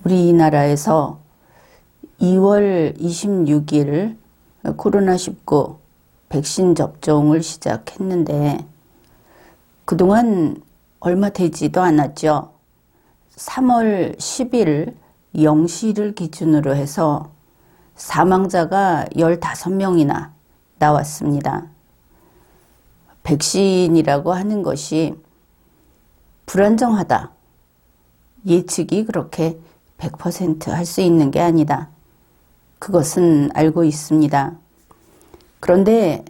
우리나라에서 2월 26일 코로나19 백신 접종을 시작했는데 그동안 얼마 되지도 않았죠. 3월 10일 0시를 기준으로 해서 사망자가 15명이나 나왔습니다. 백신이라고 하는 것이 불안정하다. 예측이 그렇게 100% 할 수 있는 게 아니다. 그것은 알고 있습니다. 그런데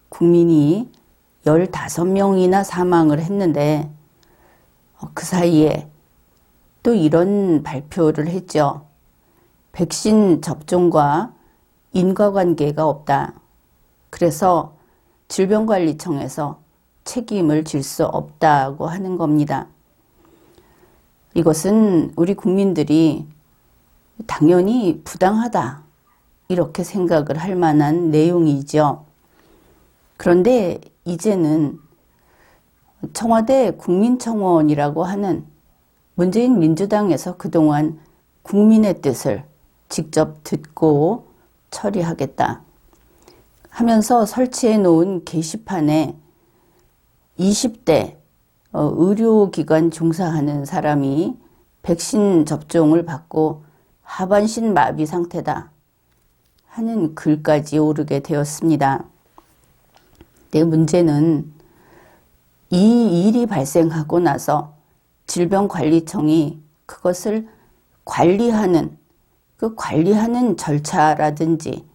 국민이 15명이나 사망을 했는데 그 사이에 또 이런 발표를 했죠. 백신 접종과 인과관계가 없다. 그래서 질병관리청에서 책임을 질 수 없다고 하는 겁니다. 이것은 우리 국민들이 당연히 부당하다 이렇게 생각을 할 만한 내용이죠. 그런데 이제는 청와대 국민청원이라고 하는 문재인 민주당에서 그동안 국민의 뜻을 직접 듣고 처리하겠다 하면서 설치해 놓은 게시판에 20대 의료기관 종사하는 사람이 백신 접종을 받고 하반신 마비 상태다 하는 글까지 오르게 되었습니다. 근데 문제는 이 일이 발생하고 나서 질병관리청이 그것을 관리하는 절차라든지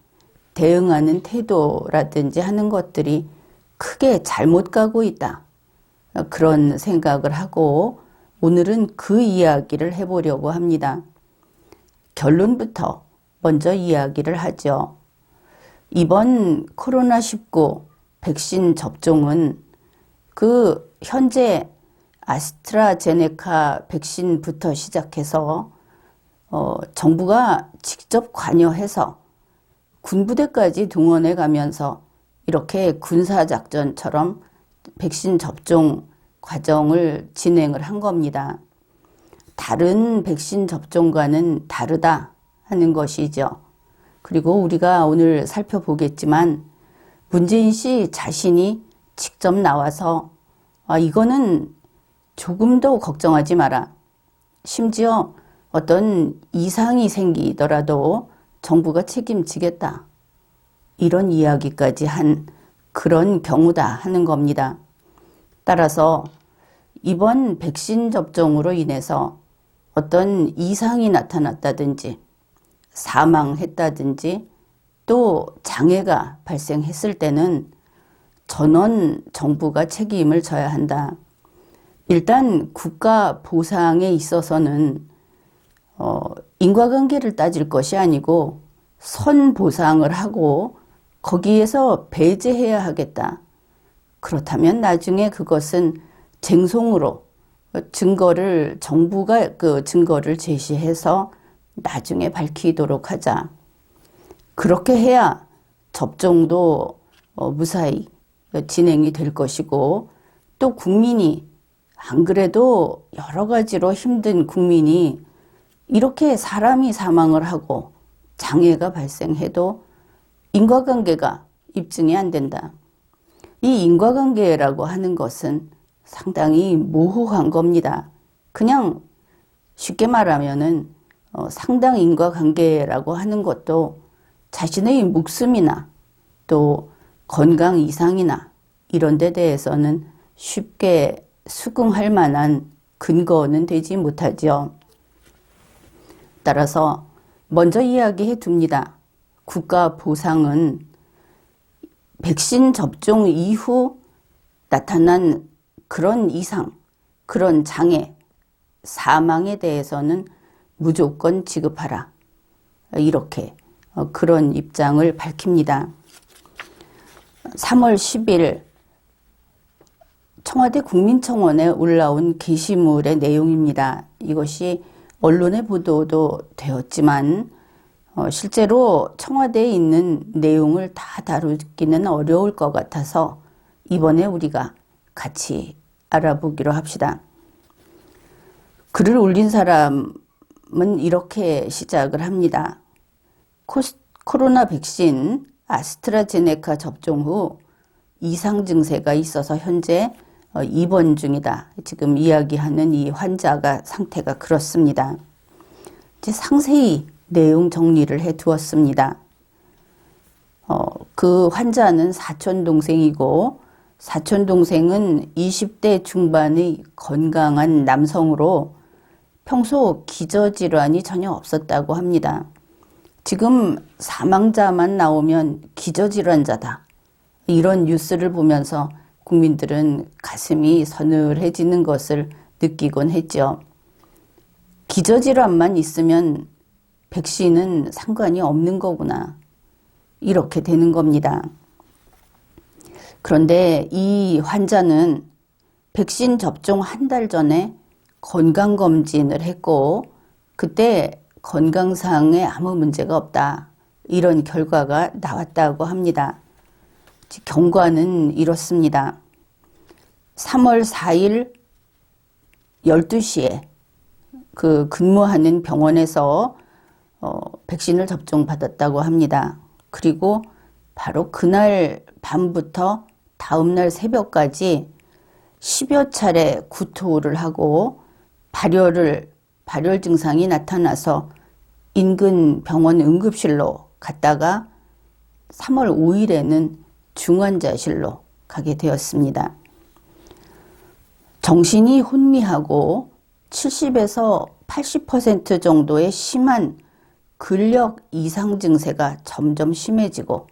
대응하는 태도라든지 하는 것들이 크게 잘못 가고 있다. 그런 생각을 하고 오늘은 그 이야기를 해보려고 합니다. 결론부터 먼저 이야기를 하죠. 이번 코로나19 백신 접종은 그 현재 아스트라제네카 백신부터 시작해서 정부가 직접 관여해서 군부대까지 동원해 가면서 이렇게 군사작전처럼 백신 접종 과정을 진행을 한 겁니다. 다른 백신 접종과는 다르다 하는 것이죠. 그리고 우리가 오늘 살펴보겠지만 문재인 씨 자신이 직접 나와서 이거는 조금도 걱정하지 마라. 심지어 어떤 이상이 생기더라도 정부가 책임지겠다. 이런 이야기까지 한 그런 경우다 하는 겁니다. 따라서 이번 백신 접종으로 인해서 어떤 이상이 나타났다든지 사망했다든지 또 장애가 발생했을 때는 전원 정부가 책임을 져야 한다. 일단 국가 보상에 있어서는 인과관계를 따질 것이 아니고 선보상을 하고 거기에서 배제해야 하겠다. 그렇다면 나중에 그것은 쟁송으로 정부가 그 증거를 제시해서 나중에 밝히도록 하자. 그렇게 해야 접종도 무사히 진행이 될 것이고 또 국민이 안 그래도 여러 가지로 힘든 국민이 이렇게 사람이 사망을 하고 장애가 발생해도 인과관계가 입증이 안 된다. 이 인과관계라고 하는 것은 상당히 모호한 겁니다. 그냥 쉽게 말하면은 상당 인과관계라고 하는 것도 자신의 목숨이나 또 건강 이상이나 이런 데 대해서는 쉽게 수긍할 만한 근거는 되지 못하죠. 따라서 먼저 이야기해 둡니다. 국가 보상은 백신 접종 이후 나타난 그런 이상, 그런 장애, 사망에 대해서는 무조건 지급하라. 이렇게 그런 입장을 밝힙니다. 3월 10일 청와대 국민청원에 올라온 게시물의 내용입니다. 이것이 언론에 보도도 되었지만 실제로 청와대에 있는 내용을 다 다루기는 어려울 것 같아서 이번에 우리가 같이 알아보기로 합시다. 글을 올린 사람은 말씀은 이렇게 시작을 합니다. 코로나 백신 아스트라제네카 접종 후 이상 증세가 있어서 현재 입원 중이다. 지금 이야기하는 이 환자가 상태가 그렇습니다. 이제 상세히 내용 정리를 해 두었습니다. 그 환자는 사촌 동생이고 사촌 동생은 20대 중반의 건강한 남성으로 평소 기저질환이 전혀 없었다고 합니다. 지금 사망자만 나오면 기저질환자다. 이런 뉴스를 보면서 국민들은 가슴이 서늘해지는 것을 느끼곤 했죠. 기저질환만 있으면 백신은 상관이 없는 거구나. 이렇게 되는 겁니다. 그런데 이 환자는 백신 접종 한 달 전에 건강검진을 했고 그때 건강상에 아무 문제가 없다. 이런 결과가 나왔다고 합니다. 경과는 이렇습니다. 3월 4일 12시에 그 근무하는 병원에서 백신을 접종받았다고 합니다. 그리고 바로 그날 밤부터 다음날 새벽까지 10여 차례 구토를 하고 발열 증상이 나타나서 인근 병원 응급실로 갔다가 3월 5일에는 중환자실로 가게 되었습니다. 정신이 혼미하고 70에서 80% 정도의 심한 근력 이상 증세가 점점 심해지고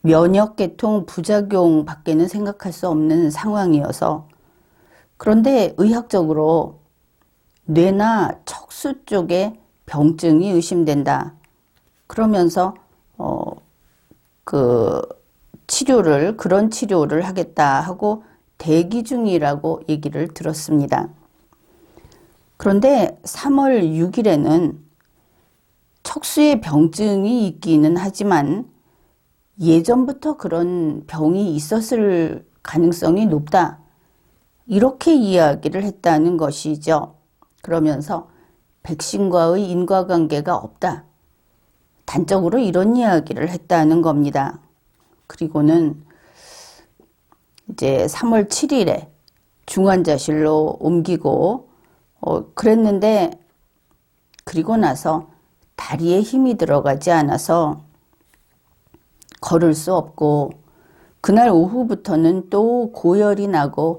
면역계통 부작용 밖에는 생각할 수 없는 상황이어서 그런데 의학적으로 뇌나 척수 쪽에 병증이 의심된다. 그러면서 그런 치료를 하겠다 하고 대기 중이라고 얘기를 들었습니다. 그런데 3월 6일에는 척수에 병증이 있기는 하지만 예전부터 그런 병이 있었을 가능성이 높다. 이렇게 이야기를 했다는 것이죠. 그러면서 백신과의 인과관계가 없다. 단적으로 이런 이야기를 했다는 겁니다. 그리고는 이제 3월 7일에 중환자실로 옮기고 그랬는데 그리고 나서 다리에 힘이 들어가지 않아서 걸을 수 없고 그날 오후부터는 또 고열이 나고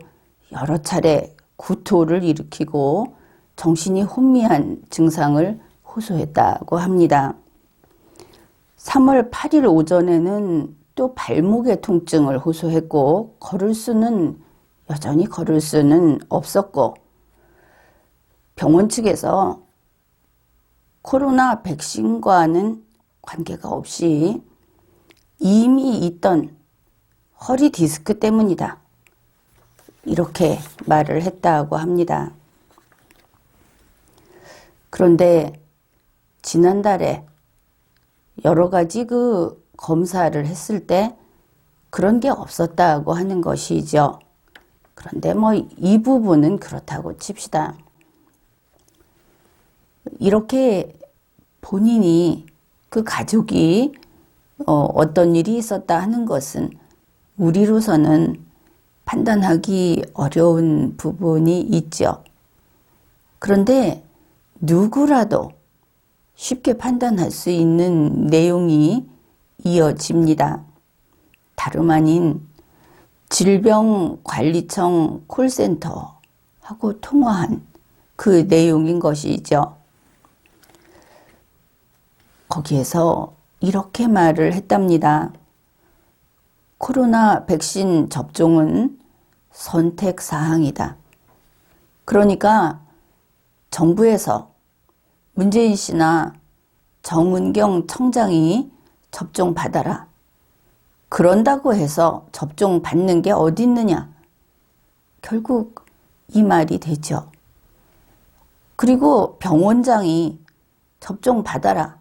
여러 차례 구토를 일으키고 정신이 혼미한 증상을 호소했다고 합니다. 3월 8일 오전에는 또 발목의 통증을 호소했고 여전히 걸을 수는 없었고 병원 측에서 코로나 백신과는 관계가 없이 이미 있던 허리 디스크 때문이다. 이렇게 말을 했다고 합니다. 그런데 지난달에 여러 가지 검사를 했을 때 그런 게 없었다고 하는 것이죠. 그런데 이 부분은 그렇다고 칩시다. 이렇게 본인이 그 가족이 어떤 일이 있었다 하는 것은 우리로서는 판단하기 어려운 부분이 있죠. 그런데 누구라도 쉽게 판단할 수 있는 내용이 이어집니다. 다름 아닌 질병관리청 콜센터하고 통화한 그 내용인 것이죠. 거기에서 이렇게 말을 했답니다. 코로나 백신 접종은 선택사항이다. 그러니까 정부에서 문재인 씨나 정은경 청장이 접종 받아라. 그런다고 해서 접종 받는 게 어디 있느냐. 결국 이 말이 되죠. 그리고 병원장이 접종 받아라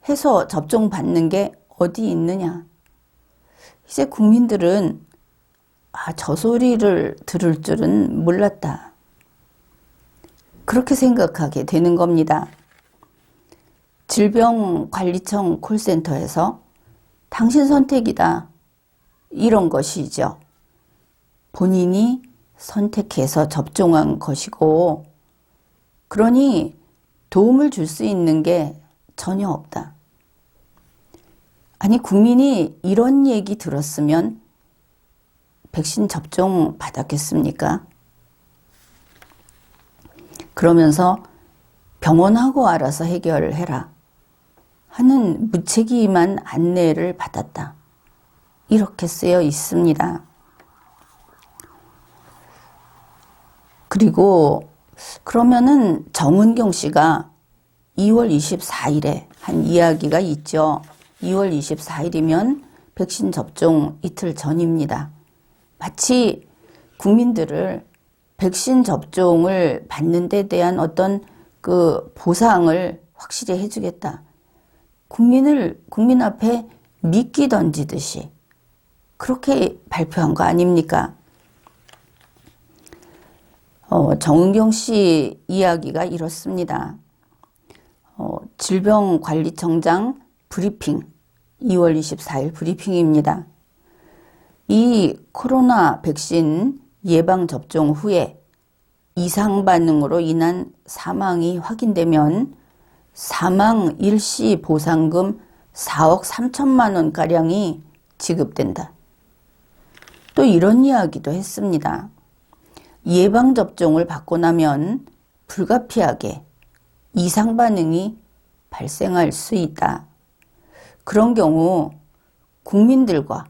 해서 접종 받는 게 어디 있느냐. 이제 국민들은 저 소리를 들을 줄은 몰랐다. 그렇게 생각하게 되는 겁니다. 질병관리청 콜센터에서 당신 선택이다, 이런 것이죠. 본인이 선택해서 접종한 것이고, 그러니 도움을 줄 수 있는 게 전혀 없다. 아니, 국민이 이런 얘기 들었으면 백신 접종 받았겠습니까? 그러면서 병원하고 알아서 해결해라 하는 무책임한 안내를 받았다, 이렇게 쓰여 있습니다. 그리고 그러면은 정은경 씨가 2월 24일에 한 이야기가 있죠. 2월 24일이면 백신 접종 이틀 전입니다. 마치 국민들을 백신 접종을 받는 데 대한 어떤 그 보상을 확실히 해주겠다, 국민 앞에 미끼 던지듯이 그렇게 발표한 거 아닙니까? 정은경 씨 이야기가 이렇습니다. 질병관리청장 브리핑, 2월 24일 브리핑입니다. 이 코로나 백신 예방접종 후에 이상 반응으로 인한 사망이 확인되면 사망 일시 보상금 4억 3천만 원가량이 지급된다. 또 이런 이야기도 했습니다. 예방접종을 받고 나면 불가피하게 이상 반응이 발생할 수 있다. 그런 경우 국민들과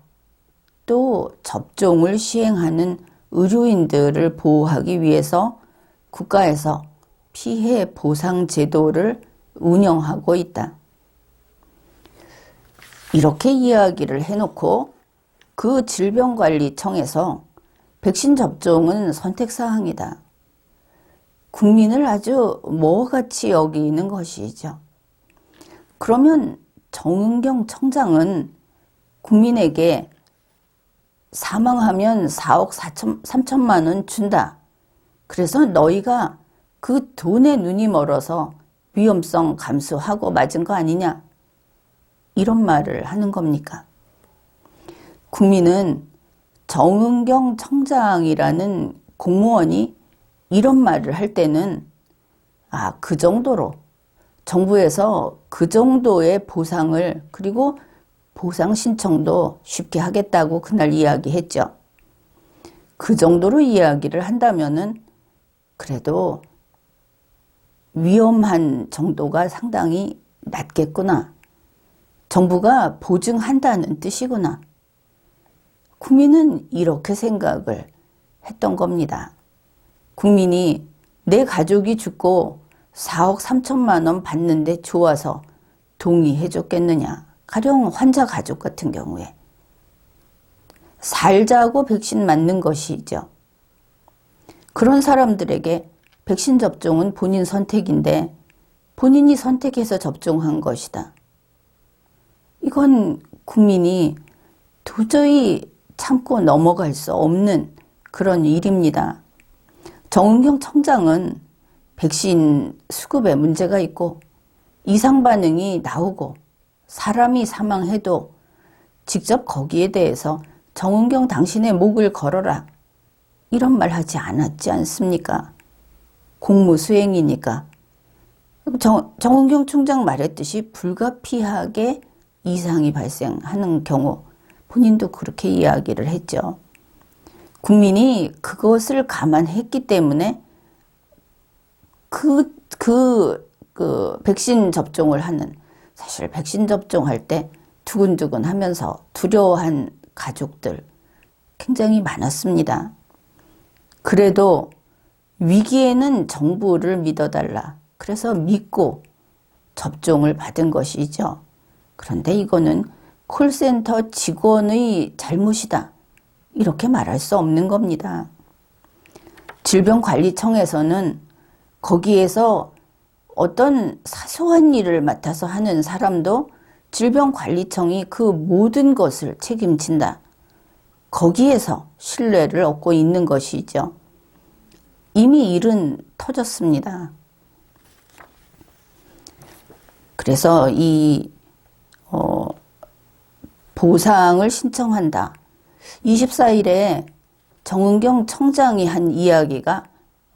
또 접종을 시행하는 의료인들을 보호하기 위해서 국가에서 피해 보상 제도를 운영하고 있다. 이렇게 이야기를 해놓고 그 질병관리청에서 백신 접종은 선택사항이다, 국민을 아주 뭐같이 여기는 것이죠. 그러면 정은경 청장은 국민에게 사망하면 4억 3천만 원 준다, 그래서 너희가 그 돈에 눈이 멀어서 위험성 감수하고 맞은 거 아니냐, 이런 말을 하는 겁니까? 국민은 정은경 청장이라는 공무원이 이런 말을 할 때는 그 정도로 정부에서 그 정도의 보상을, 그리고 보상 신청도 쉽게 하겠다고 그날 이야기했죠. 그 정도로 이야기를 한다면은 그래도 위험한 정도가 상당히 낮겠구나, 정부가 보증한다는 뜻이구나, 국민은 이렇게 생각을 했던 겁니다. 국민이 내 가족이 죽고 4억 3천만 원 받는데 좋아서 동의해 줬겠느냐. 가령 환자 가족 같은 경우에 살자고 백신 맞는 것이죠. 그런 사람들에게 백신 접종은 본인 선택인데 본인이 선택해서 접종한 것이다, 이건 국민이 도저히 참고 넘어갈 수 없는 그런 일입니다. 정은경 청장은 백신 수급에 문제가 있고 이상 반응이 나오고 사람이 사망해도 직접 거기에 대해서 정은경 당신의 목을 걸어라, 이런 말 하지 않았지 않습니까? 공무 수행이니까. 정은경 총장 말했듯이 불가피하게 이상이 발생하는 경우 본인도 그렇게 이야기를 했죠. 국민이 그것을 감안했기 때문에 그 백신 접종을 하는, 사실 백신 접종할 때 두근두근 하면서 두려워한 가족들 굉장히 많았습니다. 그래도 위기에는 정부를 믿어달라, 그래서 믿고 접종을 받은 것이죠. 그런데 이거는 콜센터 직원의 잘못이다, 이렇게 말할 수 없는 겁니다. 질병관리청에서는 거기에서 어떤 사소한 일을 맡아서 하는 사람도 질병관리청이 그 모든 것을 책임진다, 거기에서 신뢰를 얻고 있는 것이죠. 이미 일은 터졌습니다. 그래서 이 보상을 신청한다. 24일에 정은경 청장이 한 이야기가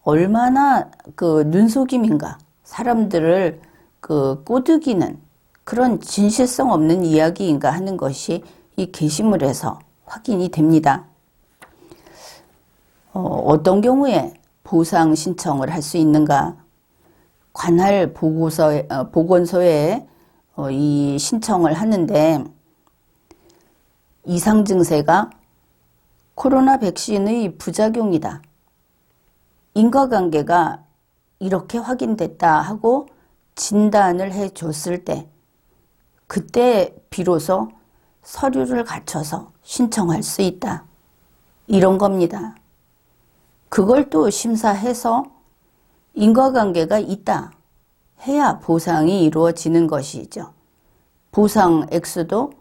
얼마나 그 눈속임인가, 사람들을 그 꼬드기는 그런 진실성 없는 이야기인가 하는 것이 이 게시물에서 확인이 됩니다. 어떤 경우에 보상 신청을 할 수 있는가? 관할 보건소에 이 신청을 하는데 이상 증세가 코로나 백신의 부작용이다, 인과관계가 이렇게 확인됐다 하고 진단을 해줬을 때 그때 비로소 서류를 갖춰서 신청할 수 있다, 이런 겁니다. 그걸 또 심사해서 인과관계가 있다 해야 보상이 이루어지는 것이죠. 보상 액수도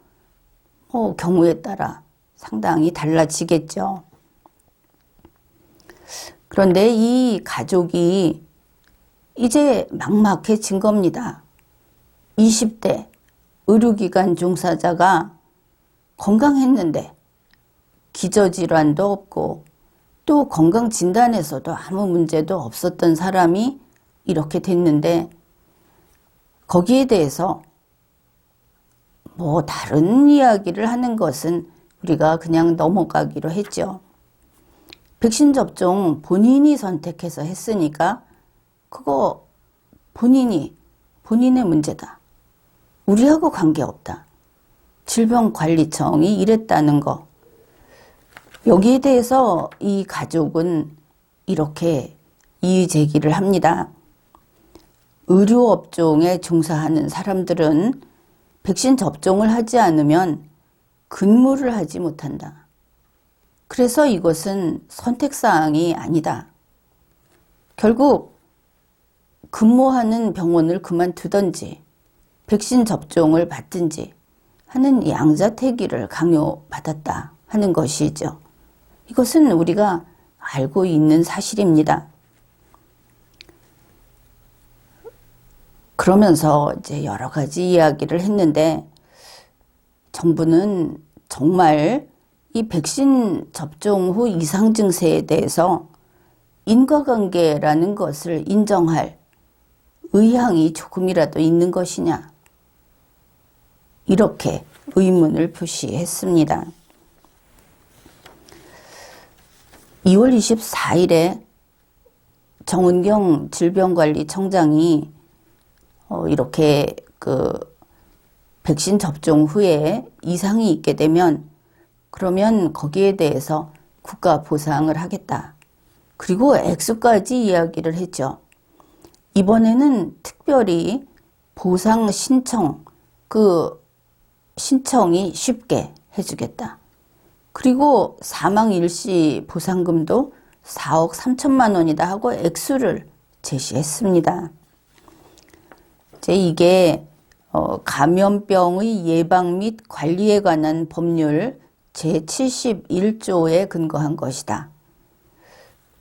경우에 따라 상당히 달라지겠죠. 그런데 이 가족이 이제 막막해진 겁니다. 20대 의료기관 종사자가 건강했는데 기저질환도 없고 또 건강진단에서도 아무 문제도 없었던 사람이 이렇게 됐는데 거기에 대해서 뭐 다른 이야기를 하는 것은 우리가 그냥 넘어가기로 했죠. 백신 접종 본인이 선택해서 했으니까 그거 본인의 문제다, 우리하고 관계없다, 질병관리청이 이랬다는 거, 여기에 대해서 이 가족은 이렇게 이의 제기를 합니다. 의료업종에 종사하는 사람들은 백신 접종을 하지 않으면 근무를 하지 못한다. 그래서 이것은 선택사항이 아니다. 결국 근무하는 병원을 그만두든지 백신 접종을 받든지 하는 양자택일을 강요받았다 하는 것이죠. 이것은 우리가 알고 있는 사실입니다. 그러면서 이제 여러 가지 이야기를 했는데 정부는 정말 이 백신 접종 후 이상 증세에 대해서 인과관계라는 것을 인정할 의향이 조금이라도 있는 것이냐, 이렇게 의문을 표시했습니다. 2월 24일에 정은경 질병관리청장이 이렇게 그 백신 접종 후에 이상이 있게 되면 그러면 거기에 대해서 국가 보상을 하겠다. 그리고 액수까지 이야기를 했죠. 이번에는 특별히 보상 신청, 그 신청이 쉽게 해주겠다. 그리고 사망 일시 보상금도 4억 3천만 원이다 하고 액수를 제시했습니다. 이제 이게 감염병의 예방 및 관리에 관한 법률 제71조에 근거한 것이다.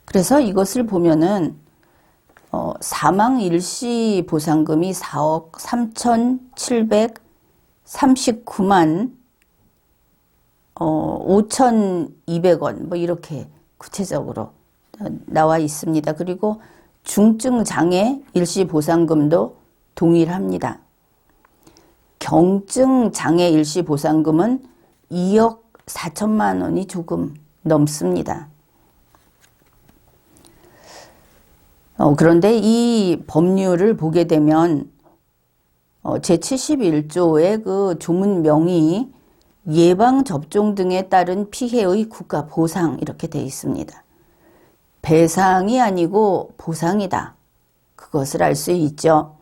그래서 이것을 보면은 사망 일시 보상금이 4억 3,739만 5,200원 뭐 이렇게 구체적으로 나와 있습니다. 그리고 중증 장애 일시 보상금도 동일합니다. 경증 장애 일시 보상금은 2억 4천만 원이 조금 넘습니다. 그런데 이 법률을 보게 되면 제71조의 그 조문명이 예방접종 등에 따른 피해의 국가 보상 이렇게 되어 있습니다. 배상이 아니고 보상이다. 그것을 알 수 있죠.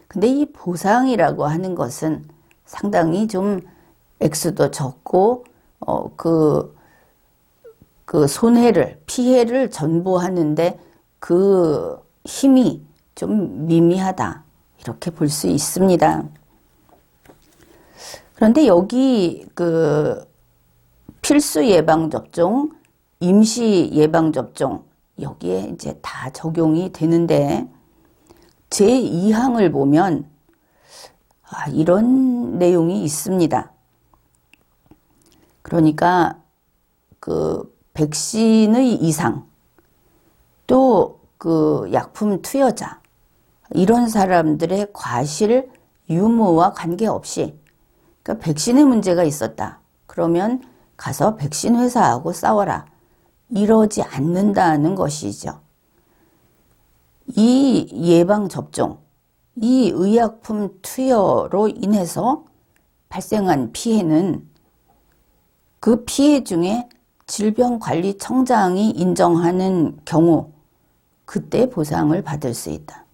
근데 이 보상이라고 하는 것은 상당히 좀 액수도 적고 그 손해를, 피해를 전보하는데 그 힘이 좀 미미하다. 이렇게 볼 수 있습니다. 그런데 여기 그 필수 예방접종, 임시 예방접종 여기에 이제 다 적용이 되는데 제2항을 보면 이런 내용이 있습니다. 그러니까 그 백신의 이상 또 그 약품 투여자 이런 사람들의 과실 유무와 관계없이 그러니까 백신에 문제가 있었다. 그러면 가서 백신 회사하고 싸워라. 이러지 않는다는 것이죠. 이 예방접종, 이 의약품 투여로 인해서 발생한 피해는 그 피해 중에 질병관리청장이 인정하는 경우 그때 보상을 받을 수 있다.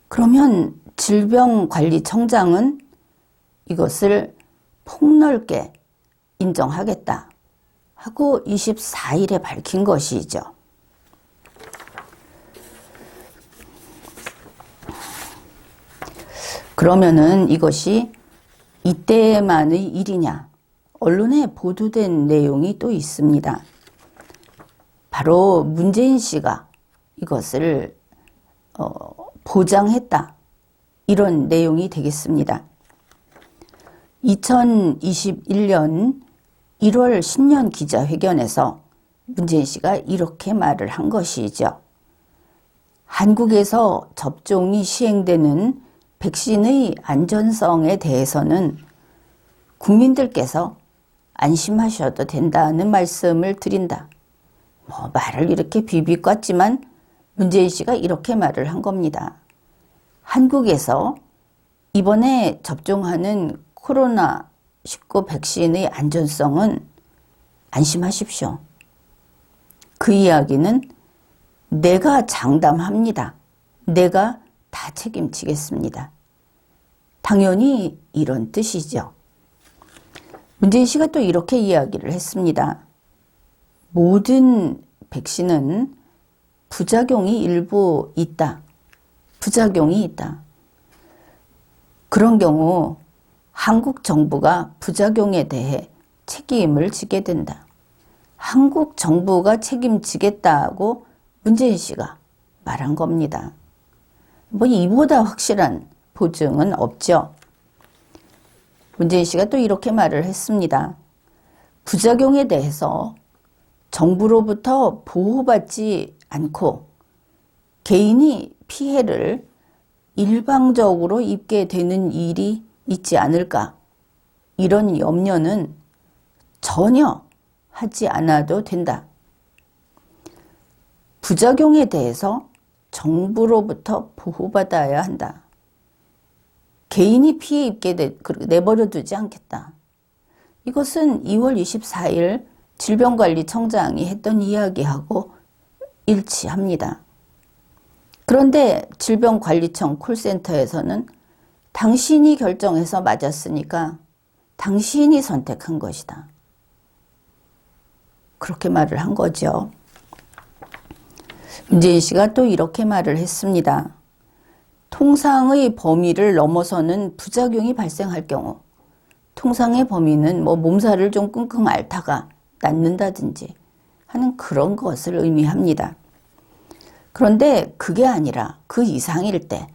그러면 질병관리청장은 이것을 폭넓게 인정하겠다 하고 24일에 밝힌 것이죠. 그러면은 이것이 이때만의 일이냐? 언론에 보도된 내용이 또 있습니다. 바로 문재인 씨가 이것을 보장했다. 이런 내용이 되겠습니다. 2021년 1월 신년 기자회견에서 문재인 씨가 이렇게 말을 한 것이죠. 한국에서 접종이 시행되는 백신의 안전성에 대해서는 국민들께서 안심하셔도 된다는 말씀을 드린다. 말을 이렇게 비비꿨지만 문재인 씨가 이렇게 말을 한 겁니다. 한국에서 이번에 접종하는 코로나19 백신의 안전성은 안심하십시오. 그 이야기는 내가 장담합니다. 내가 다 책임지겠습니다. 당연히 이런 뜻이죠. 문재인 씨가 또 이렇게 이야기를 했습니다. 모든 백신은 부작용이 일부 있다. 부작용이 있다. 그런 경우 한국 정부가 부작용에 대해 책임을 지게 된다. 한국 정부가 책임지겠다고 문재인 씨가 말한 겁니다. 이보다 확실한 보증은 없죠. 문재인 씨가 또 이렇게 말을 했습니다. 부작용에 대해서 정부로부터 보호받지 않고 개인이 피해를 일방적으로 입게 되는 일이 있지 않을까? 이런 염려는 전혀 하지 않아도 된다. 부작용에 대해서 정부로부터 보호받아야 한다. 개인이 피해 입게 내버려 두지 않겠다. 이것은 2월 24일 질병관리청장이 했던 이야기하고 일치합니다. 그런데 질병관리청 콜센터에서는 당신이 결정해서 맞았으니까 당신이 선택한 것이다. 그렇게 말을 한 거죠. 문재인 씨가 또 이렇게 말을 했습니다. 통상의 범위를 넘어서는 부작용이 발생할 경우 통상의 범위는 몸살을 좀 끙끙 앓다가 낫는다든지 하는 그런 것을 의미합니다. 그런데 그게 아니라 그 이상일 때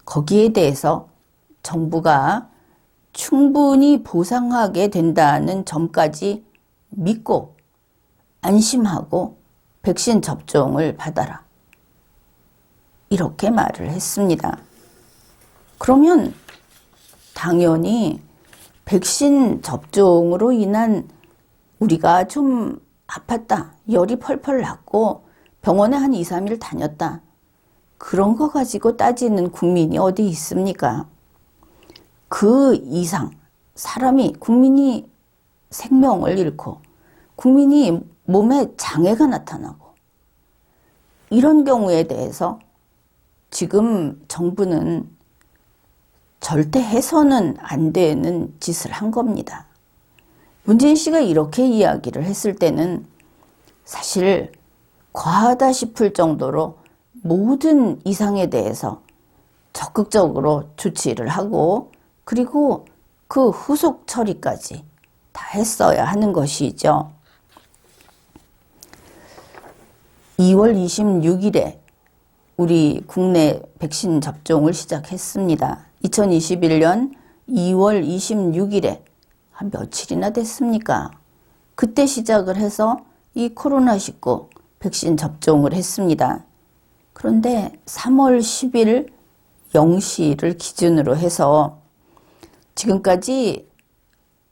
거기에 대해서 정부가 충분히 보상하게 된다는 점까지 믿고 안심하고 백신 접종을 받아라. 이렇게 말을 했습니다. 그러면 당연히 백신 접종으로 인한 우리가 좀 아팠다, 열이 펄펄 났고 병원에 한 2, 3일 다녔다. 그런 거 가지고 따지는 국민이 어디 있습니까? 그 이상 국민이 생명을 잃고 국민이 몸에 장애가 나타나고 이런 경우에 대해서 지금 정부는 절대 해서는 안 되는 짓을 한 겁니다. 문재인 씨가 이렇게 이야기를 했을 때는 사실 과하다 싶을 정도로 모든 이상에 대해서 적극적으로 조치를 하고 그리고 그 후속 처리까지 다 했어야 하는 것이죠. 2월 26일에 우리 국내 백신 접종을 시작했습니다. 2021년 2월 26일에 한 며칠이나 됐습니까? 그때 시작을 해서 이 코로나19 백신 접종을 했습니다. 그런데 3월 10일 0시를 기준으로 해서 지금까지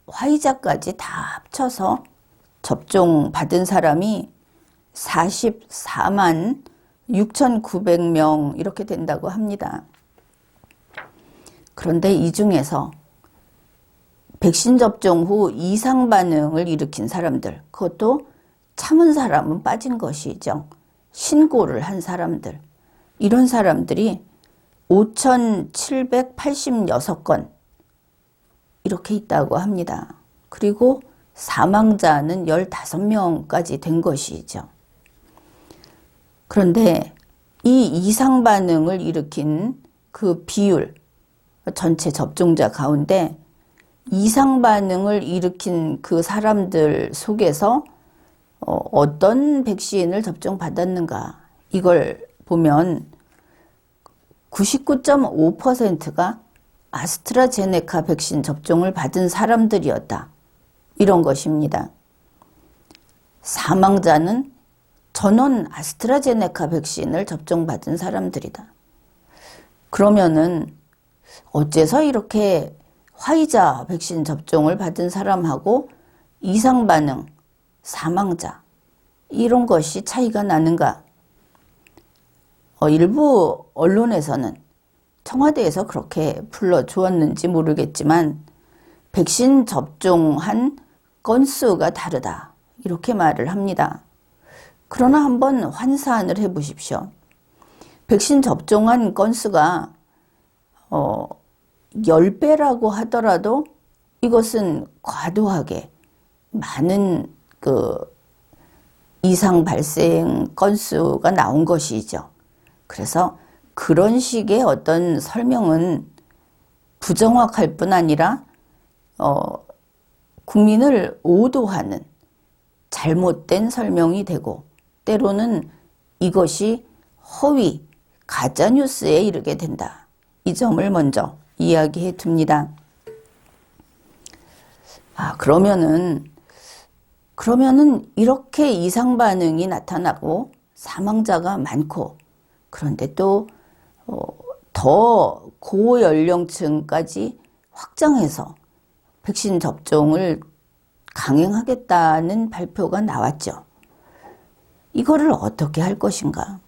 화이자까지 다 합쳐서 접종 받은 사람이 44만 6,900명 이렇게 된다고 합니다. 그런데 이 중에서 백신 접종 후 이상 반응을 일으킨 사람들, 그것도 참은 사람은 빠진 것이죠. 신고를 한 사람들, 이런 사람들이 5,786건 이렇게 있다고 합니다. 그리고 사망자는 15명까지 된 것이죠. 그런데 이 이상 반응을 일으킨 그 비율, 전체 접종자 가운데 이상 반응을 일으킨 그 사람들 속에서 어떤 백신을 접종받았는가, 이걸 보면 99.5%가 아스트라제네카 백신 접종을 받은 사람들이었다, 이런 것입니다. 사망자는 전원 아스트라제네카 백신을 접종받은 사람들이다. 그러면은 어째서 이렇게 화이자 백신 접종을 받은 사람하고 이상 반응, 사망자, 이런 것이 차이가 나는가? 일부 언론에서는 청와대에서 그렇게 불러주었는지 모르겠지만 백신 접종한 건수가 다르다, 이렇게 말을 합니다. 그러나 한번 환산을 해보십시오. 백신 접종한 건수가 10배라고 하더라도 이것은 과도하게 많은 이상 발생 건수가 나온 것이죠. 그래서 그런 식의 어떤 설명은 부정확할 뿐 아니라 국민을 오도하는 잘못된 설명이 되고, 때로는 이것이 허위, 가짜뉴스에 이르게 된다, 이 점을 먼저 이야기해 둡니다. 그러면은 이렇게 이상 반응이 나타나고 사망자가 많고, 그런데 또 더 고연령층까지 확장해서 백신 접종을 강행하겠다는 발표가 나왔죠. 이거를 어떻게 할 것인가?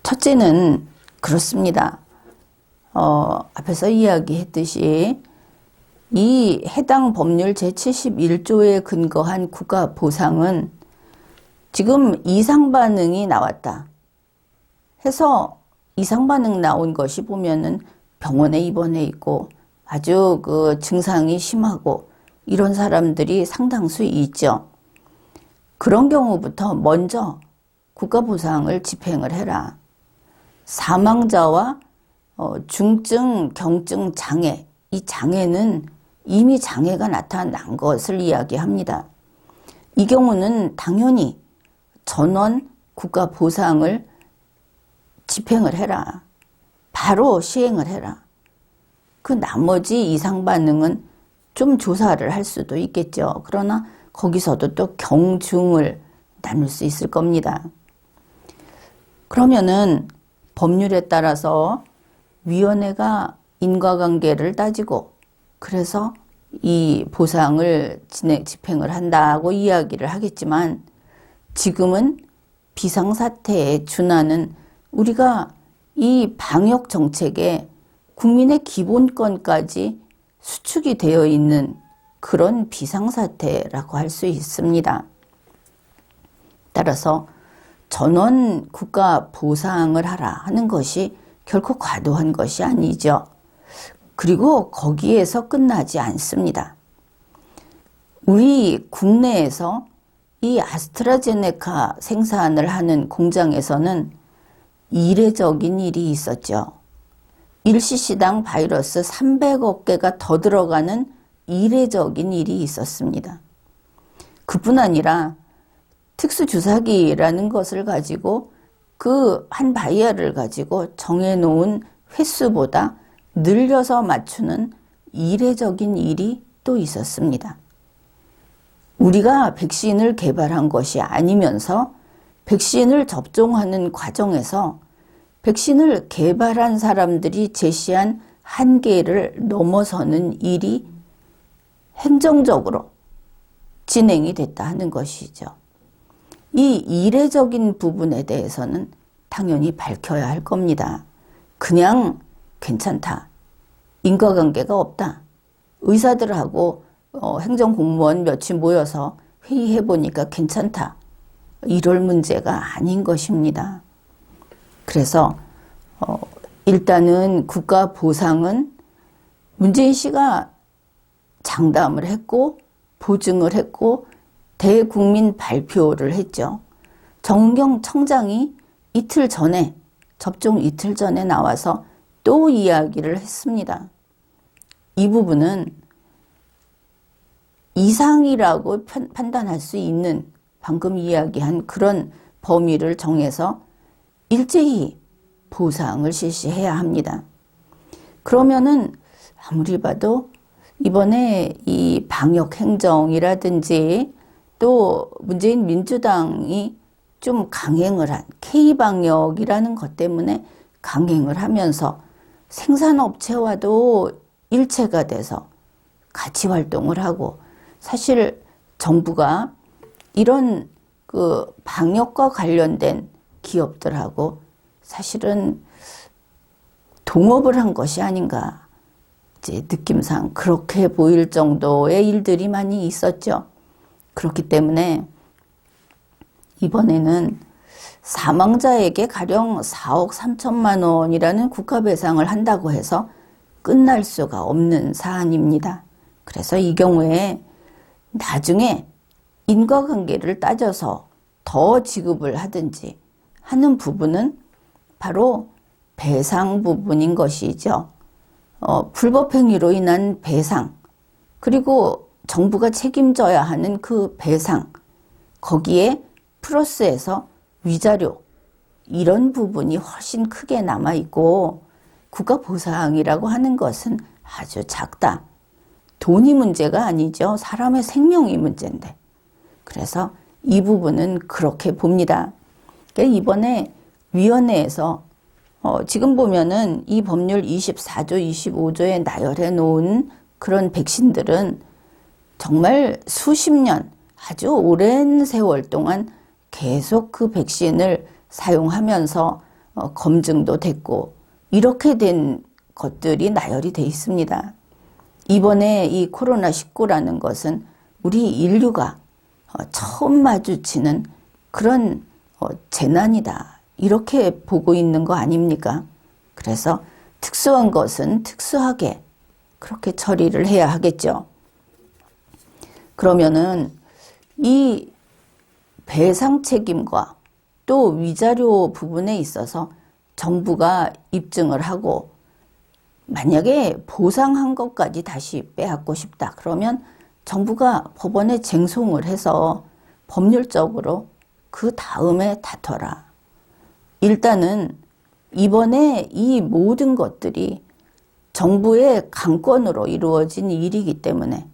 첫째는 그렇습니다. 앞에서 이야기했듯이 이 해당 법률 제71조에 근거한 국가 보상은 지금 이상 반응이 나왔다 해서, 이상 반응 나온 것이 보면은 병원에 입원해 있고 아주 증상이 심하고 이런 사람들이 상당수 있죠. 그런 경우부터 먼저 국가 보상을 집행을 해라. 사망자와 중증, 경증 장애, 이 장애는 이미 장애가 나타난 것을 이야기합니다. 이 경우는 당연히 전원 국가 보상을 집행을 해라. 바로 시행을 해라. 그 나머지 이상 반응은 좀 조사를 할 수도 있겠죠. 그러나 거기서도 또 경중을 나눌 수 있을 겁니다. 그러면은 법률에 따라서 위원회가 인과관계를 따지고, 그래서 이 보상을 집행을 한다고 이야기를 하겠지만, 지금은 비상사태에 준하는 우리가 이 방역 정책에 국민의 기본권까지 수축이 되어 있는 그런 비상사태라고 할 수 있습니다. 따라서 전원 국가 보상을 하라 하는 것이 결코 과도한 것이 아니죠. 그리고 거기에서 끝나지 않습니다. 우리 국내에서 이 아스트라제네카 생산을 하는 공장에서는 이례적인 일이 있었죠. 일시시당 바이러스 300억 개가 더 들어가는 이례적인 일이 있었습니다. 그뿐 아니라 특수주사기라는 것을 가지고 그 한 바이아를 가지고 정해놓은 횟수보다 늘려서 맞추는 이례적인 일이 또 있었습니다. 우리가 백신을 개발한 것이 아니면서 백신을 접종하는 과정에서 백신을 개발한 사람들이 제시한 한계를 넘어서는 일이 행정적으로 진행이 됐다 하는 것이죠. 이 이례적인 부분에 대해서는 당연히 밝혀야 할 겁니다. 그냥 괜찮다. 인과관계가 없다. 의사들하고 행정공무원 몇이 모여서 회의해보니까 괜찮다. 이럴 문제가 아닌 것입니다. 그래서 일단은 국가 보상은 문재인 씨가 장담을 했고 보증을 했고 대국민 발표를 했죠. 정은경 청장이 접종 이틀 전에 나와서 또 이야기를 했습니다. 이 부분은 이상이라고 판단할 수 있는 방금 이야기한 그런 범위를 정해서 일제히 보상을 실시해야 합니다. 그러면은 아무리 봐도 이번에 이 방역 행정이라든지 또 문재인 민주당이 좀 강행을 한 K방역이라는 것 때문에 강행을 하면서 생산업체와도 일체가 돼서 같이 활동을 하고 사실 정부가 이런 그 방역과 관련된 기업들하고 사실은 동업을 한 것이 아닌가 이제 느낌상 그렇게 보일 정도의 일들이 많이 있었죠. 그렇기 때문에 이번에는 사망자에게 가령 4억 3천만 원이라는 국가배상을 한다고 해서 끝날 수가 없는 사안입니다. 그래서 이 경우에 나중에 인과관계를 따져서 더 지급을 하든지 하는 부분은 바로 배상 부분인 것이죠. 불법행위로 인한 배상, 그리고 정부가 책임져야 하는 그 배상, 거기에 플러스해서 위자료, 이런 부분이 훨씬 크게 남아있고 국가보상이라고 하는 것은 아주 작다. 돈이 문제가 아니죠. 사람의 생명이 문제인데. 그래서 이 부분은 그렇게 봅니다. 그러니까 이번에 위원회에서 지금 보면은 이 법률 24조, 25조에 나열해 놓은 그런 백신들은 정말 수십 년, 아주 오랜 세월 동안 계속 그 백신을 사용하면서 검증도 됐고 이렇게 된 것들이 나열이 돼 있습니다. 이번에 이 코로나19라는 것은 우리 인류가 처음 마주치는 그런 재난이다. 이렇게 보고 있는 거 아닙니까? 그래서 특수한 것은 특수하게 그렇게 처리를 해야 하겠죠. 그러면은 이 배상 책임과 또 위자료 부분에 있어서 정부가 입증을 하고 만약에 보상한 것까지 다시 빼앗고 싶다. 그러면 정부가 법원에 쟁송을 해서 법률적으로 그 다음에 다퉈라. 일단은 이번에 이 모든 것들이 정부의 강권으로 이루어진 일이기 때문에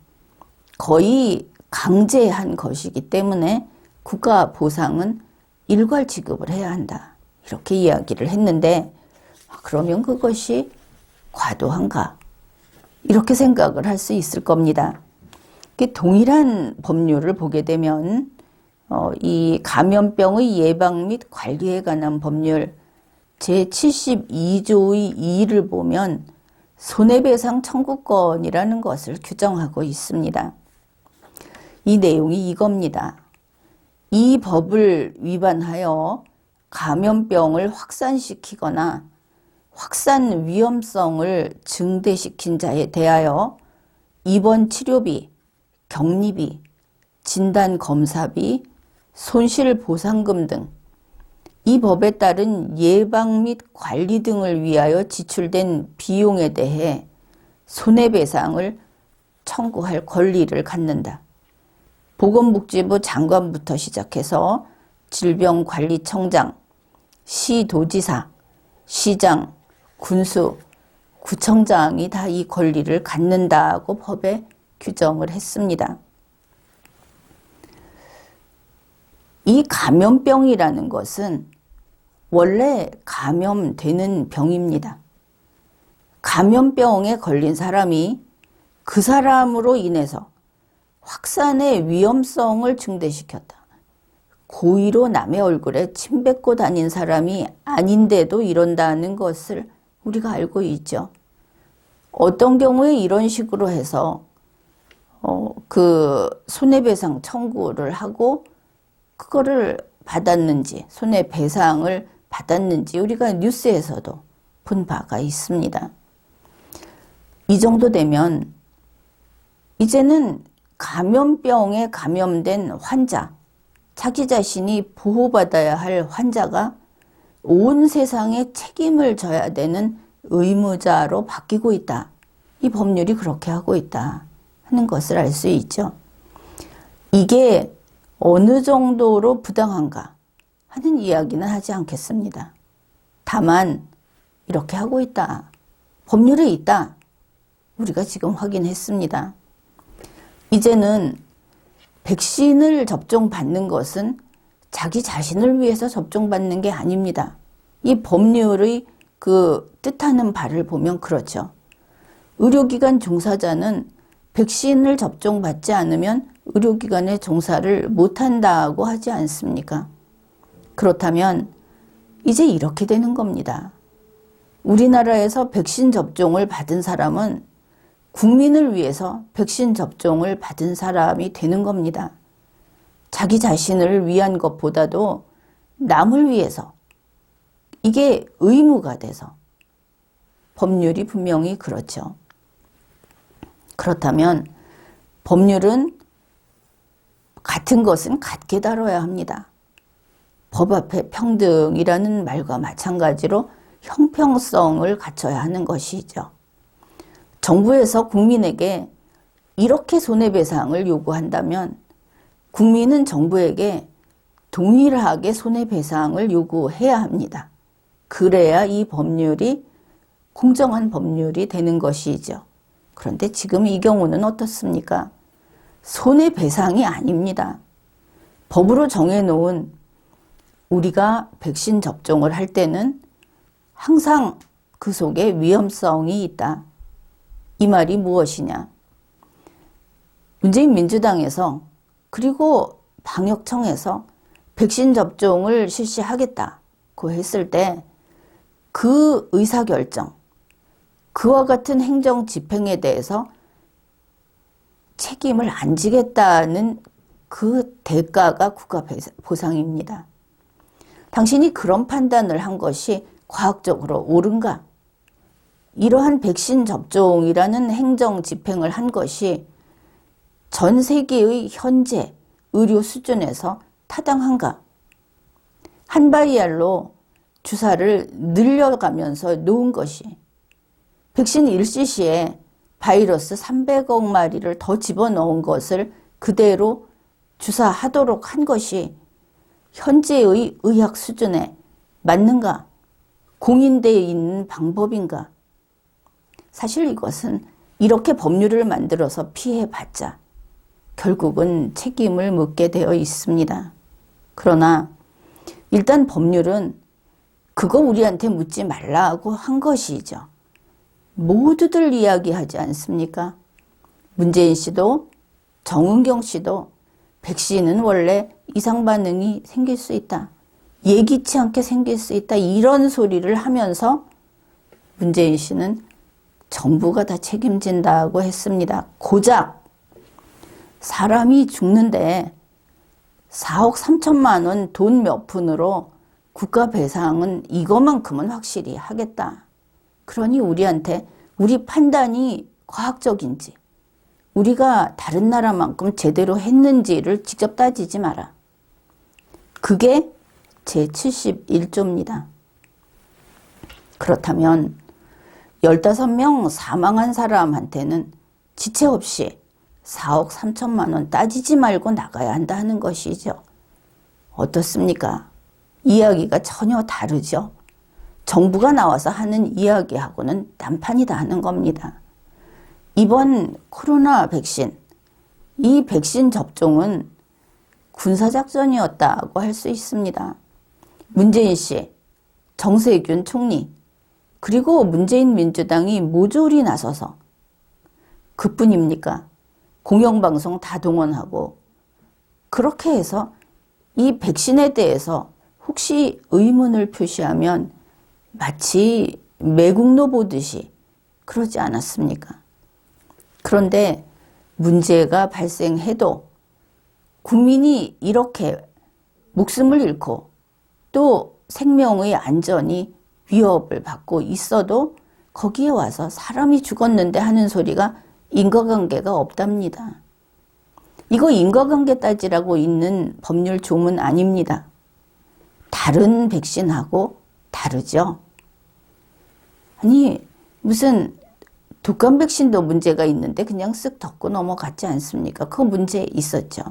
거의 강제한 것이기 때문에 국가 보상은 일괄 지급을 해야 한다. 이렇게 이야기를 했는데 그러면 그것이 과도한가? 이렇게 생각을 할 수 있을 겁니다. 동일한 법률을 보게 되면 이 감염병의 예방 및 관리에 관한 법률 제72조의 2를 보면 손해배상 청구권이라는 것을 규정하고 있습니다. 이 내용이 이겁니다. 이 법을 위반하여 감염병을 확산시키거나 확산 위험성을 증대시킨 자에 대하여 입원 치료비, 격리비, 진단검사비, 손실보상금 등 이 법에 따른 예방 및 관리 등을 위하여 지출된 비용에 대해 손해배상을 청구할 권리를 갖는다. 보건복지부 장관부터 시작해서 질병관리청장, 시도지사, 시장, 군수, 구청장이 다 이 권리를 갖는다고 법에 규정을 했습니다. 이 감염병이라는 것은 원래 감염되는 병입니다. 감염병에 걸린 사람이 그 사람으로 인해서 확산의 위험성을 증대시켰다. 고의로 남의 얼굴에 침 뱉고 다닌 사람이 아닌데도 이런다는 것을 우리가 알고 있죠. 어떤 경우에 이런 식으로 해서 그 손해배상 청구를 하고 그거를 받았는지, 손해배상을 받았는지 우리가 뉴스에서도 본 바가 있습니다. 이 정도 되면 이제는 감염병에 감염된 환자, 자기 자신이 보호받아야 할 환자가 온 세상에 책임을 져야 되는 의무자로 바뀌고 있다. 이 법률이 그렇게 하고 있다 하는 것을 알 수 있죠. 이게 어느 정도로 부당한가 하는 이야기는 하지 않겠습니다. 다만 이렇게 하고 있다. 법률에 있다. 우리가 지금 확인했습니다. 이제는 백신을 접종받는 것은 자기 자신을 위해서 접종받는 게 아닙니다. 이 법률의 그 뜻하는 바를 보면 그렇죠. 의료기관 종사자는 백신을 접종받지 않으면 의료기관에 종사를 못한다고 하지 않습니까? 그렇다면 이제 이렇게 되는 겁니다. 우리나라에서 백신 접종을 받은 사람은 국민을 위해서 백신 접종을 받은 사람이 되는 겁니다. 자기 자신을 위한 것보다도 남을 위해서 이게 의무가 돼서 법률이 분명히 그렇죠. 그렇다면 법률은 같은 것은 같게 다뤄야 합니다. 법 앞에 평등이라는 말과 마찬가지로 형평성을 갖춰야 하는 것이죠. 정부에서 국민에게 이렇게 손해배상을 요구한다면 국민은 정부에게 동일하게 손해배상을 요구해야 합니다. 그래야 이 법률이 공정한 법률이 되는 것이죠. 그런데 지금 이 경우는 어떻습니까? 손해배상이 아닙니다. 법으로 정해놓은 우리가 백신 접종을 할 때는 항상 그 속에 위험성이 있다. 이 말이 무엇이냐? 문재인 민주당에서 그리고 방역청에서 백신 접종을 실시하겠다고 했을 때 그 의사결정, 그와 같은 행정 집행에 대해서 책임을 안 지겠다는 그 대가가 국가보상입니다. 당신이 그런 판단을 한 것이 과학적으로 옳은가? 이러한 백신 접종이라는 행정 집행을 한 것이 전 세계의 현재 의료 수준에서 타당한가? 한 바이알로 주사를 늘려가면서 놓은 것이 백신 1cc에 바이러스 300억 마리를 더 집어넣은 것을 그대로 주사하도록 한 것이 현재의 의학 수준에 맞는가? 공인되어 있는 방법인가? 사실 이것은 이렇게 법률을 만들어서 피해봤자 결국은 책임을 묻게 되어 있습니다. 그러나 일단 법률은 그거 우리한테 묻지 말라고 한 것이죠. 모두들 이야기하지 않습니까? 문재인 씨도 정은경 씨도 백신은 원래 이상반응이 생길 수 있다. 예기치 않게 생길 수 있다. 이런 소리를 하면서 문재인 씨는 정부가 다 책임진다고 했습니다. 고작 사람이 죽는데 4억 3천만 원 돈 몇 푼으로 국가 배상은 이것만큼은 확실히 하겠다. 그러니 우리한테 우리 판단이 과학적인지 우리가 다른 나라만큼 제대로 했는지를 직접 따지지 마라. 그게 제71조입니다. 그렇다면 15명 사망한 사람한테는 지체 없이 4억 3천만 원 따지지 말고 나가야 한다 하는 것이죠. 어떻습니까? 이야기가 전혀 다르죠. 정부가 나와서 하는 이야기하고는 딴판이다 하는 겁니다. 이번 코로나 백신, 이 백신 접종은 군사작전이었다고 할 수 있습니다. 문재인 씨, 정세균 총리, 그리고 문재인 민주당이 모조리 나서서 그뿐입니까? 공영방송 다 동원하고 그렇게 해서 이 백신에 대해서 혹시 의문을 표시하면 마치 매국노 보듯이 그러지 않았습니까? 그런데 문제가 발생해도 국민이 이렇게 목숨을 잃고 또 생명의 안전이 위협을 받고 있어도 거기에 와서 사람이 죽었는데 하는 소리가 인과관계가 없답니다. 이거 인과관계 따지라고 있는 법률 조문 아닙니다. 다른 백신하고 다르죠. 아니 무슨 독감 백신도 문제가 있는데 그냥 쓱 덮고 넘어갔지 않습니까? 그 문제 있었죠.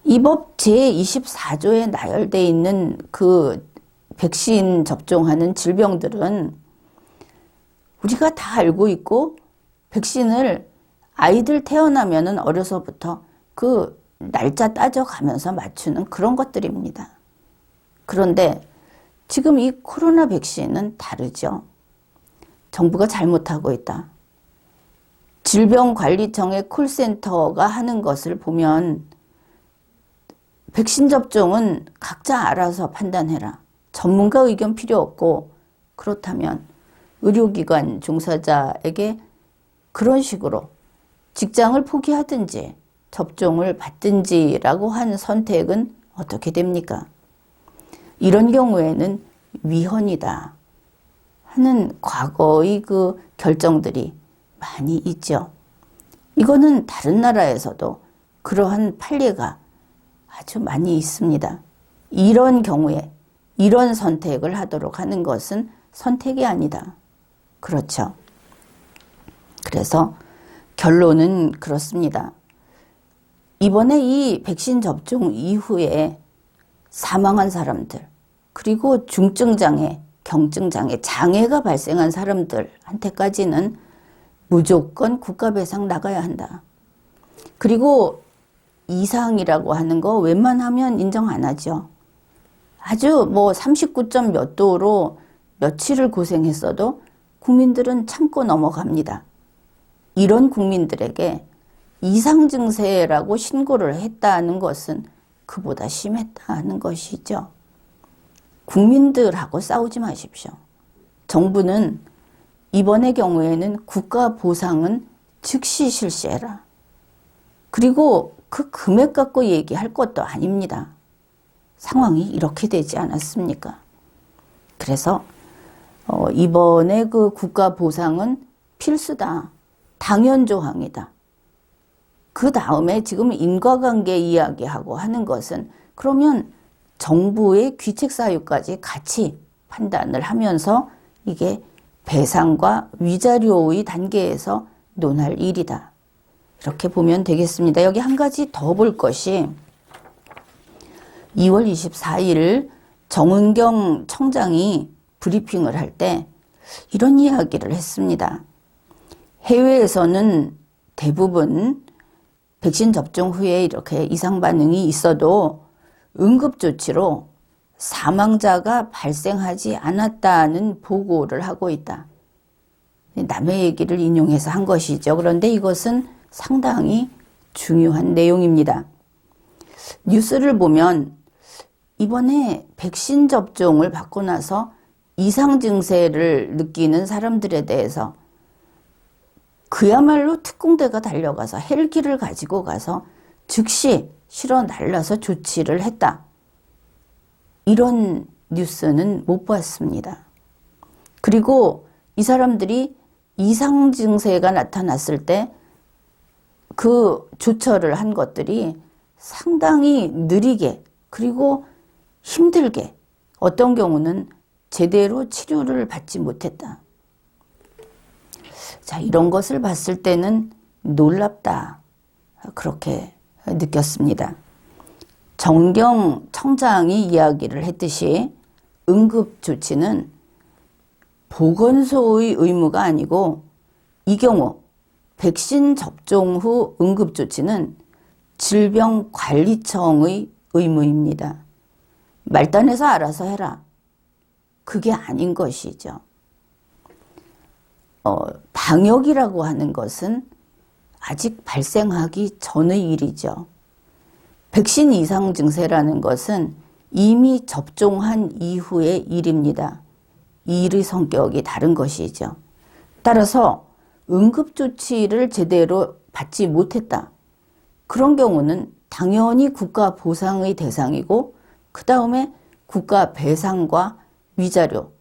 이 법 제24조에 나열되어 있는 그 백신 접종하는 질병들은 우리가 다 알고 있고 백신을 아이들 태어나면은 어려서부터 그 날짜 따져가면서 맞추는 그런 것들입니다. 그런데 지금 이 코로나 백신은 다르죠. 정부가 잘못하고 있다. 질병관리청의 콜센터가 하는 것을 보면 백신 접종은 각자 알아서 판단해라. 전문가 의견 필요 없고 그렇다면 의료기관 종사자에게 그런 식으로 직장을 포기하든지 접종을 받든지라고 한 선택은 어떻게 됩니까? 이런 경우에는 위헌이다 하는 과거의 그 결정들이 많이 있죠. 이거는 다른 나라에서도 그러한 판례가 아주 많이 있습니다. 이런 경우에 이런 선택을 하도록 하는 것은 선택이 아니다. 그렇죠. 그래서 결론은 그렇습니다. 이번에 이 백신 접종 이후에 사망한 사람들, 그리고 중증장애, 경증장애, 장애가 발생한 사람들한테까지는 무조건 국가배상 나가야 한다. 그리고 이상이라고 하는 거 웬만하면 인정 안 하죠. 아주 뭐 39점 몇 도로 며칠을 고생했어도 국민들은 참고 넘어갑니다. 이런 국민들에게 이상 증세라고 신고를 했다는 것은 그보다 심했다는 것이죠. 국민들하고 싸우지 마십시오. 정부는 이번의 경우에는 국가 보상은 즉시 실시해라. 그리고 그 금액 갖고 얘기할 것도 아닙니다. 상황이 이렇게 되지 않았습니까? 그래서 이번에 그 국가 보상은 필수다. 당연조항이다. 그 다음에 지금 인과관계 이야기하고 하는 것은 그러면 정부의 귀책사유까지 같이 판단을 하면서 이게 배상과 위자료의 단계에서 논할 일이다. 이렇게 보면 되겠습니다. 여기 한 가지 더 볼 것이 2월 24일 정은경 청장이 브리핑을 할 때 이런 이야기를 했습니다. 해외에서는 대부분 백신 접종 후에 이렇게 이상 반응이 있어도 응급조치로 사망자가 발생하지 않았다는 보고를 하고 있다. 남의 얘기를 인용해서 한 것이죠. 그런데 이것은 상당히 중요한 내용입니다. 뉴스를 보면 이번에 백신 접종을 받고 나서 이상 증세를 느끼는 사람들에 대해서 그야말로 특공대가 달려가서 헬기를 가지고 가서 즉시 실어 날라서 조치를 했다. 이런 뉴스는 못 봤습니다. 그리고 이 사람들이 이상 증세가 나타났을 때 그 조처를 한 것들이 상당히 느리게 그리고 힘들게 어떤 경우는 제대로 치료를 받지 못했다. 자, 이런 것을 봤을 때는 놀랍다. 그렇게 느꼈습니다. 정경 청장이 이야기를 했듯이 응급조치는 보건소의 의무가 아니고 이 경우 백신 접종 후 응급조치는 질병관리청의 의무입니다. 말단에서 알아서 해라. 그게 아닌 것이죠. 방역이라고 하는 것은 아직 발생하기 전의 일이죠. 백신 이상 증세라는 것은 이미 접종한 이후의 일입니다. 이 일의 성격이 다른 것이죠. 따라서 응급조치를 제대로 받지 못했다. 그런 경우는 당연히 국가 보상의 대상이고 그 다음에 국가 배상과 위자료,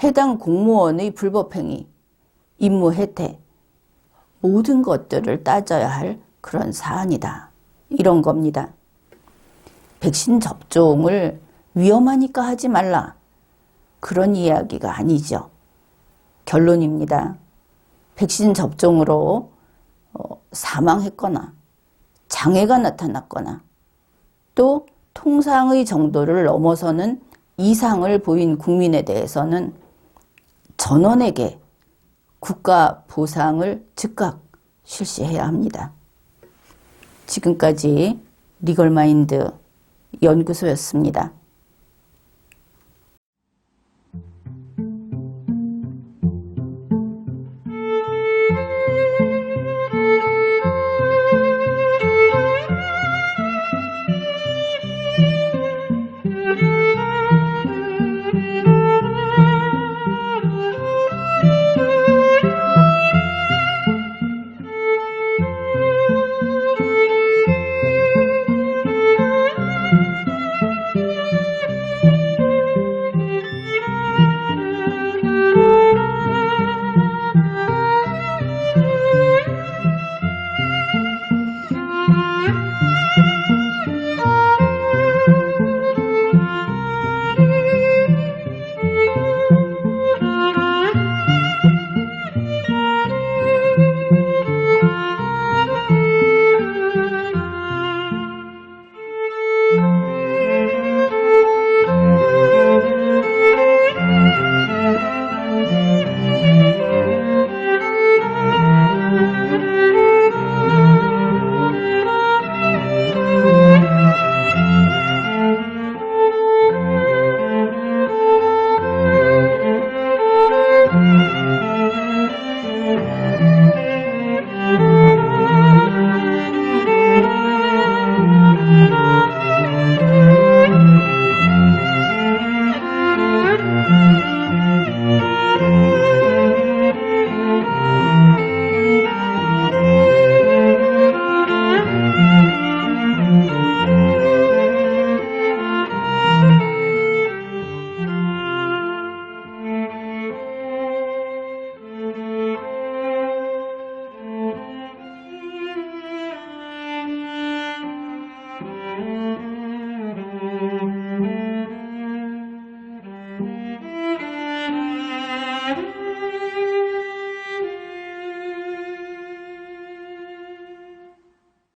해당 공무원의 불법행위, 임무 혜택, 모든 것들을 따져야 할 그런 사안이다. 이런 겁니다. 백신 접종을 위험하니까 하지 말라. 그런 이야기가 아니죠. 결론입니다. 백신 접종으로 사망했거나 장애가 나타났거나 또 통상의 정도를 넘어서는 이상을 보인 국민에 대해서는 전원에게 국가 보상을 즉각 실시해야 합니다. 지금까지 리걸마인드 연구소였습니다.